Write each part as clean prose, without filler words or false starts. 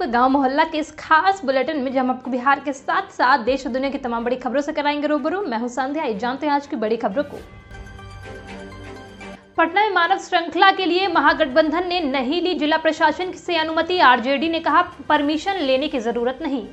गांव मोहल्ला के इस खास बुलेटिन में हम आपको बिहार के साथ साथ देश और दुनिया की तमाम बड़ी खबरों से कराएंगे रूबरू। मैं हूं संध्या। जानते हैं आज की बड़ी खबरों को। पटना में मानव श्रृंखला के लिए महागठबंधन ने नहीं ली जिला प्रशासन से अनुमति। आरजेडी ने कहा परमिशन लेने की जरूरत नहीं।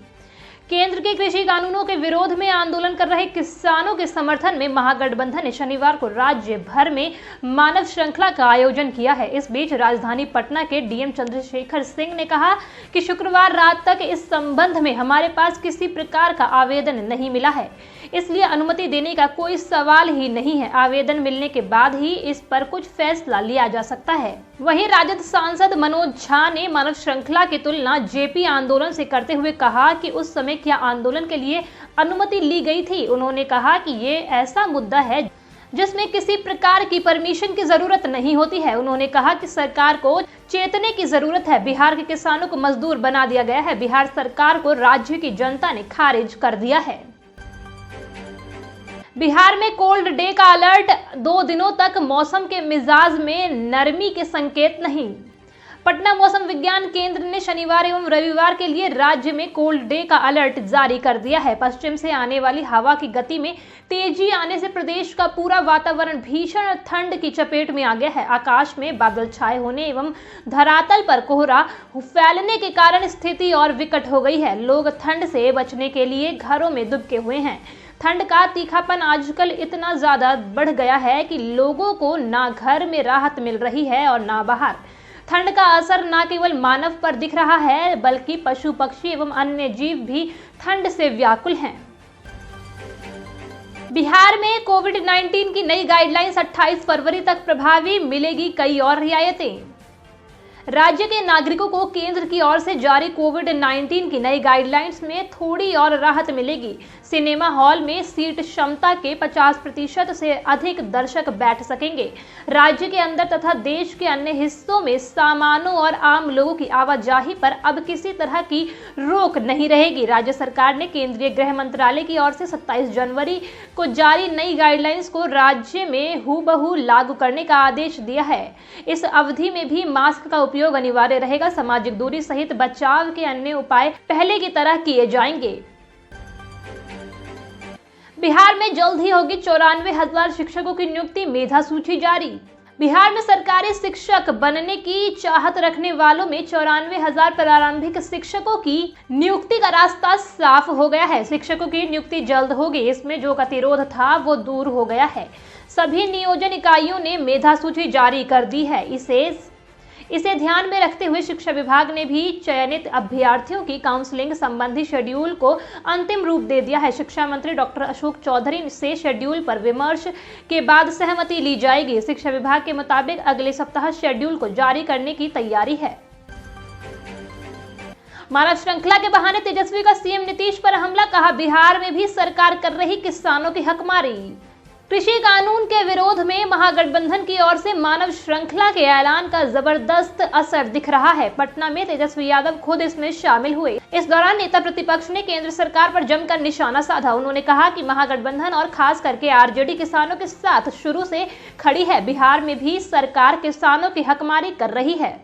केंद्र के कृषि कानूनों के विरोध में आंदोलन कर रहे किसानों के समर्थन में महागठबंधन ने शनिवार को राज्य भर में मानव श्रृंखला का आयोजन किया है। इस बीच राजधानी पटना के डीएम चंद्रशेखर सिंह ने कहा कि शुक्रवार रात तक इस संबंध में हमारे पास किसी प्रकार का आवेदन नहीं मिला है, इसलिए अनुमति देने का कोई सवाल ही नहीं है। आवेदन मिलने के बाद ही इस पर कुछ फैसला लिया जा सकता है। वहीं राजद सांसद मनोज झा ने मानव श्रृंखला की तुलना जेपी आंदोलन से करते हुए कहा कि उस समय क्या आंदोलन के लिए अनुमति ली गई थी। उन्होंने कहा कि ये ऐसा मुद्दा है जिसमें किसी प्रकार की परमिशन की जरूरत नहीं होती है। उन्होंने कहा कि सरकार को चेतने की जरूरत है। बिहार के किसानों को मजदूर बना दिया गया है। बिहार सरकार को राज्य की जनता ने खारिज कर दिया है। बिहार में कोल्ड डे का अलर्ट। 2 दिनों तक मौसम के मिजाज में नरमी के संकेत नहीं। पटना मौसम विज्ञान केंद्र ने शनिवार एवं रविवार के लिए राज्य में कोल्ड डे का अलर्ट जारी कर दिया है। पश्चिम से आने वाली हवा की गति में तेजी आने से प्रदेश का पूरा वातावरण भीषण ठंड की चपेट में आ गया है। आकाश में बादल छाए होने एवं धरातल पर कोहरा फैलने के कारण स्थिति और विकट हो गई है। लोग ठंड से बचने के लिए घरों में दुबके हुए हैं। ठंड का तीखापन आजकल इतना ज्यादा बढ़ गया है कि लोगों को ना घर में राहत मिल रही है और ना बाहर। ठंड का असर न केवल मानव पर दिख रहा है बल्कि पशु पक्षी एवं अन्य जीव भी ठंड से व्याकुल हैं। बिहार में कोविड-19 की नई गाइडलाइंस 28 फरवरी तक प्रभावी। मिलेगी कई और रियायतें। राज्य के नागरिकों को केंद्र की ओर से जारी कोविड-19 की नई गाइडलाइंस में थोड़ी और राहत मिलेगी। सिनेमा हॉल में सीट क्षमता के 50% से अधिक दर्शक बैठ सकेंगे। राज्य के अंदर तथा देश के अन्य हिस्सों में सामानों और आम लोगों की आवाजाही पर अब किसी तरह की रोक नहीं रहेगी। राज्य सरकार ने केंद्रीय गृह मंत्रालय की ओर से 27 जनवरी को जारी नई गाइडलाइंस को राज्य में हूबहू लागू करने का आदेश दिया है। इस अवधि में भी मास्क का उपयोग अनिवार्य रहेगा। सामाजिक दूरी सहित बचाव के अन्य उपाय पहले की तरह किए जाएंगे। बिहार में जल्द ही होगी 94,000 शिक्षकों की नियुक्ति। मेधा सूची जारी। बिहार में सरकारी शिक्षक बनने की चाहत रखने वालों में 94,000 प्रारंभिक शिक्षकों की नियुक्ति का रास्ता साफ हो गया है। शिक्षकों की नियुक्ति जल्द होगी। इसमें जो गतिरोध था वो दूर हो गया है। सभी नियोजन इकाइयों ने मेधा सूची जारी कर दी है। इसे ध्यान में रखते हुए शिक्षा विभाग ने भी चयनित अभ्यर्थियों की काउंसलिंग संबंधी शेड्यूल को अंतिम रूप दे दिया है। शिक्षा मंत्री डॉक्टर अशोक चौधरी से शेड्यूल पर विमर्श के बाद सहमति ली जाएगी। शिक्षा विभाग के मुताबिक अगले सप्ताह शेड्यूल को जारी करने की तैयारी है। मानव श्रृंखला के बहाने तेजस्वी का सीएम नीतीश पर हमला। कहा बिहार में भी सरकार कर रही किसानों की हकमारी। कृषि कानून के विरोध में महागठबंधन की ओर से मानव श्रृंखला के ऐलान का जबरदस्त असर दिख रहा है। पटना में तेजस्वी यादव खुद इसमें शामिल हुए। इस दौरान नेता प्रतिपक्ष ने केंद्र सरकार पर जमकर निशाना साधा। उन्होंने कहा कि महागठबंधन और खास करके आरजेडी किसानों के साथ शुरू से खड़ी है। बिहार में भी सरकार किसानों की हकमारी कर रही है।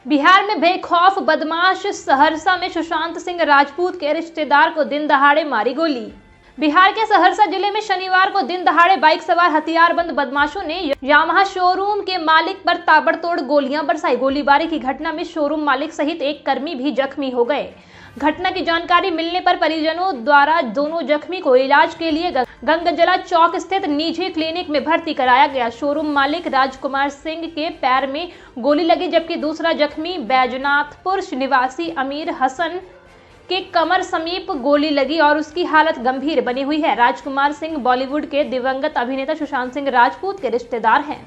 बिहार में बेखौफ बदमाश। सहरसा में सुशांत सिंह राजपूत के रिश्तेदार को दिन दहाड़े मारी गोली। बिहार के सहरसा जिले में शनिवार को दिन दहाड़े बाइक सवार हथियारबंद बदमाशों ने यामाहा शोरूम के मालिक पर ताबड़तोड़ गोलियां बरसाई। गोलीबारी की घटना में शोरूम मालिक सहित एक कर्मी भी जख्मी हो गए। घटना की जानकारी मिलने पर परिजनों द्वारा दोनों जख्मी को इलाज के लिए गंगजला चौक स्थित निजी क्लिनिक में भर्ती कराया गया। शोरूम मालिक राजकुमार सिंह के पैर में गोली लगी जबकि दूसरा जख्मी बैजनाथपुर निवासी अमीर हसन के कमर समीप गोली लगी और उसकी हालत गंभीर बनी हुई है। राजकुमार सिंह बॉलीवुड के दिवंगत अभिनेता सुशांत सिंह राजपूत के रिश्तेदार हैं।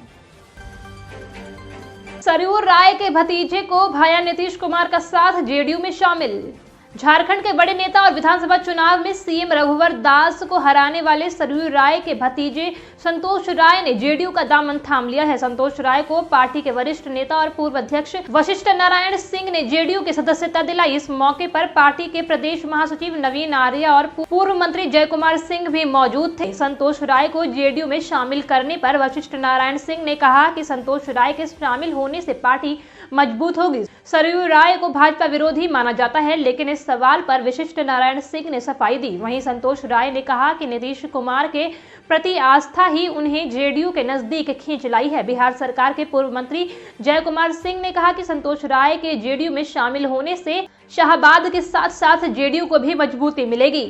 सरयू राय के भतीजे को भाया नीतीश कुमार का साथ जेडीयू में शामिल। झारखंड के बड़े नेता और विधानसभा चुनाव में सीएम रघुवर दास को हराने वाले सरयू राय के भतीजे संतोष राय ने जेडीयू का दामन थाम लिया है। संतोष राय को पार्टी के वरिष्ठ नेता और पूर्व अध्यक्ष वशिष्ठ नारायण सिंह ने जेडीयू की सदस्यता दिलाई। इस मौके पर पार्टी के प्रदेश महासचिव नवीन आर्या और पूर्व मंत्री जय कुमार सिंह भी मौजूद थे। संतोष राय को जेडीयू में शामिल करने पर वशिष्ठ नारायण सिंह ने कहा कि संतोष राय के शामिल होने से पार्टी मजबूत होगी। सरयू राय को भाजपा विरोधी माना जाता है, लेकिन इस सवाल पर विशिष्ट नारायण सिंह ने सफाई दी। वहीं संतोष राय ने कहा कि नीतीश कुमार के प्रति आस्था ही उन्हें जेडीयू के नजदीक खींच लाई है। बिहार सरकार के पूर्व मंत्री जय कुमार सिंह ने कहा कि संतोष राय के जेडीयू में शामिल होने से शाहबाद के साथ साथ जेडीयू को भी मजबूती मिलेगी।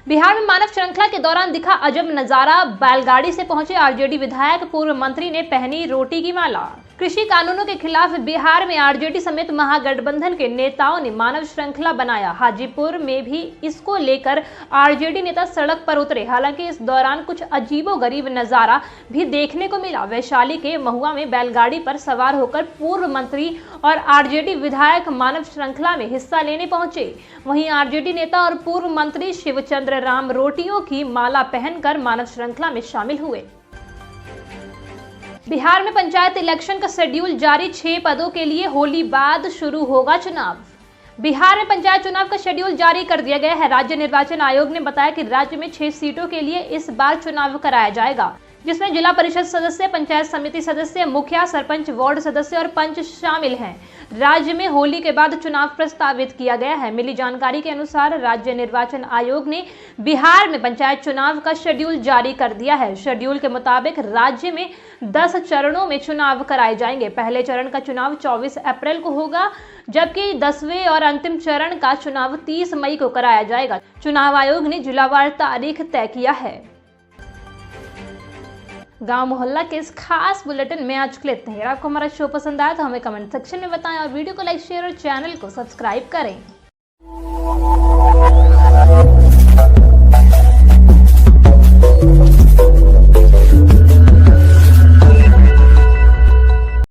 बिहार में मानव श्रृंखला के दौरान दिखा अजब नजारा। बैलगाड़ी से पहुंचे आरजेडी विधायक, पूर्व मंत्री ने पहनी रोटी की माला। कृषि कानूनों के खिलाफ बिहार में आरजेडी समेत महागठबंधन के नेताओं ने मानव श्रृंखला बनाया। हाजीपुर में भी इसको लेकर आरजेडी नेता सड़क पर उतरे। हालांकि इस दौरान कुछ अजीबोगरीब नजारा भी देखने को मिला। वैशाली के महुआ में बैलगाड़ी पर सवार होकर पूर्व मंत्री और आरजेडी विधायक मानव श्रृंखला में हिस्सा लेने पहुंचे। वहीं आरजेडी नेता और पूर्व मंत्री शिवचंद्र राम रोटियों की माला पहनकर मानव श्रृंखला में शामिल हुए। बिहार में पंचायत इलेक्शन का शेड्यूल जारी। 6 पदों के लिए होली बाद शुरू होगा चुनाव। बिहार में पंचायत चुनाव का शेड्यूल जारी कर दिया गया है। राज्य निर्वाचन आयोग ने बताया कि राज्य में 6 सीटों के लिए इस बार चुनाव कराया जाएगा, जिसमें जिला परिषद सदस्य, पंचायत समिति सदस्य, मुखिया, सरपंच, वार्ड सदस्य और पंच शामिल हैं। राज्य में होली के बाद चुनाव प्रस्तावित किया गया है। मिली जानकारी के अनुसार राज्य निर्वाचन आयोग ने बिहार में पंचायत चुनाव का शेड्यूल जारी कर दिया है। शेड्यूल के मुताबिक राज्य में 10 चरणों में चुनाव कराए जाएंगे। पहले चरण का चुनाव 24 अप्रैल को होगा, जबकि 10वें और अंतिम चरण का चुनाव 30 मई को कराया जाएगा। चुनाव आयोग ने जिलावार तारीख तय किया है। गांव मोहल्ला के इस खास बुलेटिन में आज के लिए इतना ही। अगर आपको हमारा शो पसंद आया तो हमें कमेंट सेक्शन में बताएं और वीडियो को लाइक, शेयर और चैनल को सब्सक्राइब करें।